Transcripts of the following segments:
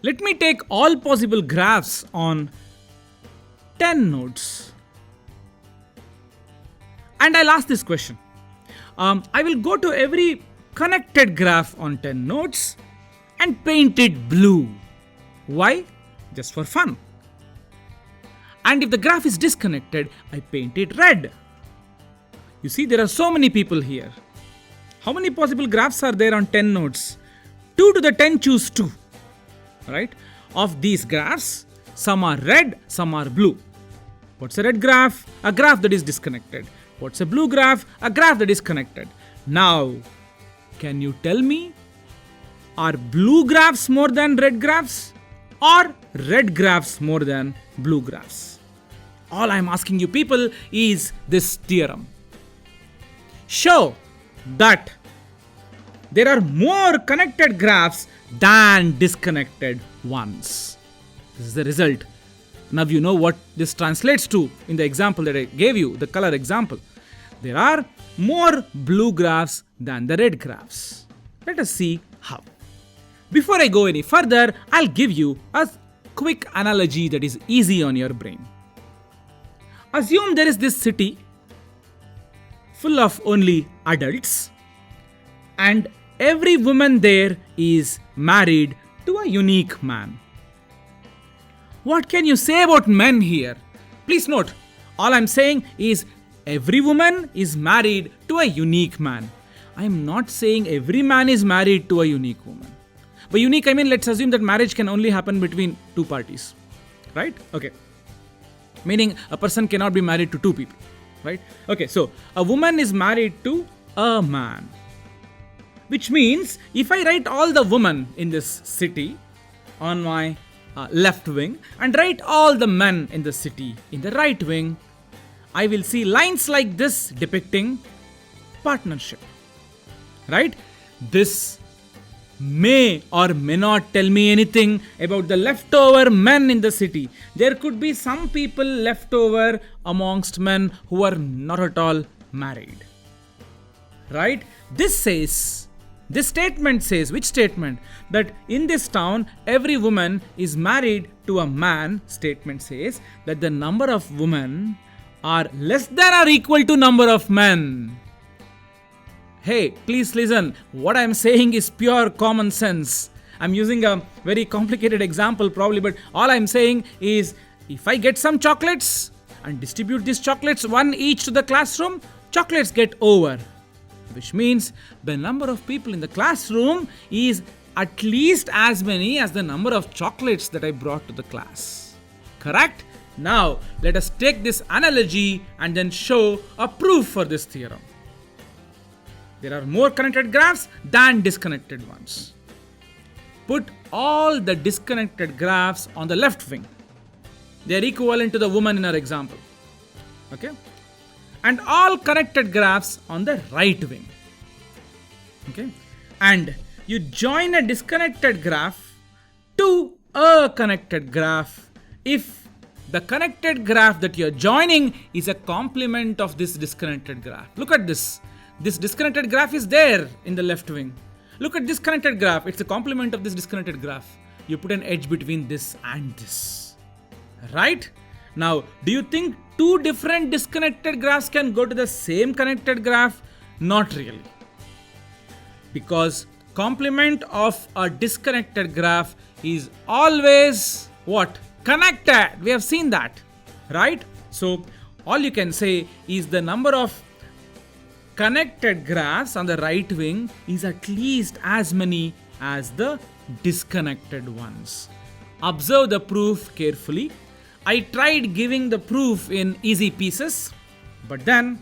Let me take all possible graphs on 10 nodes. And I'll ask this question. I will go to every connected graph on 10 nodes and paint it blue. Why? Just for fun. And if the graph is disconnected, I paint it red. You see, there are so many people here. How many possible graphs are there on 10 nodes? 2 to the 10 choose 2. Right? Of these graphs, some are red, some are blue. What's a red graph? A graph that is disconnected. What's a blue graph? A graph that is connected. Now, can you tell me, are blue graphs more than red graphs? Or red graphs more than blue graphs? All I'm asking you people is this theorem. Show that there are more connected graphs than disconnected ones. This is the result. Now you know what this translates to in the example that I gave you, the color example. There are more blue graphs than the red graphs. Let us see how. Before I go any further, I'll give you a quick analogy that is easy on your brain. Assume there is this city full of only adults, and every woman there is married to a unique man. What can you say about men here? Please note, all I'm saying is every woman is married to a unique man. I'm not saying every man is married to a unique woman. By unique, I mean let's assume that marriage can only happen between two parties. Right? Okay. Meaning a person cannot be married to two people. Right? Okay, so a woman is married to a man. Which means if I write all the women in this city on my left wing and write all the men in the city in the right wing, I will see lines like this depicting partnership. Right? This may or may not tell me anything about the leftover men in the city. There could be some people left over amongst men who are not at all married. Right? This statement says, which statement? That in this town, every woman is married to a man. Statement says that the number of women are less than or equal to number of men. Hey, please listen. What I'm saying is pure common sense. I'm using a very complicated example probably, but all I'm saying is if I get some chocolates and distribute these chocolates one each to the classroom, chocolates get over. Which means the number of people in the classroom is at least as many as the number of chocolates that I brought to the class. Correct? Now, let us take this analogy and then show a proof for this theorem. There are more connected graphs than disconnected ones. Put all the disconnected graphs on the left wing. They are equivalent to the woman in our example. Okay? And all connected graphs on the right wing. Okay? And you join a disconnected graph to a connected graph if the connected graph that you're joining is a complement of this disconnected graph. Look at this. This disconnected graph is there in the left wing. Look at this connected graph. It's a complement of this disconnected graph. You put an edge between this and this. Right? Now, do you think two different disconnected graphs can go to the same connected graph? Not really. Because complement of a disconnected graph is always what? Connected. We have seen that. Right? So, all you can say is the number of connected graphs on the right wing is at least as many as the disconnected ones. Observe the proof carefully. I tried giving the proof in easy pieces, but then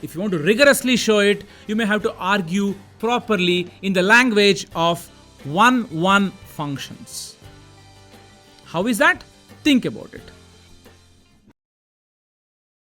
if you want to rigorously show it, you may have to argue properly in the language of 1-1 functions. How is that? Think about it.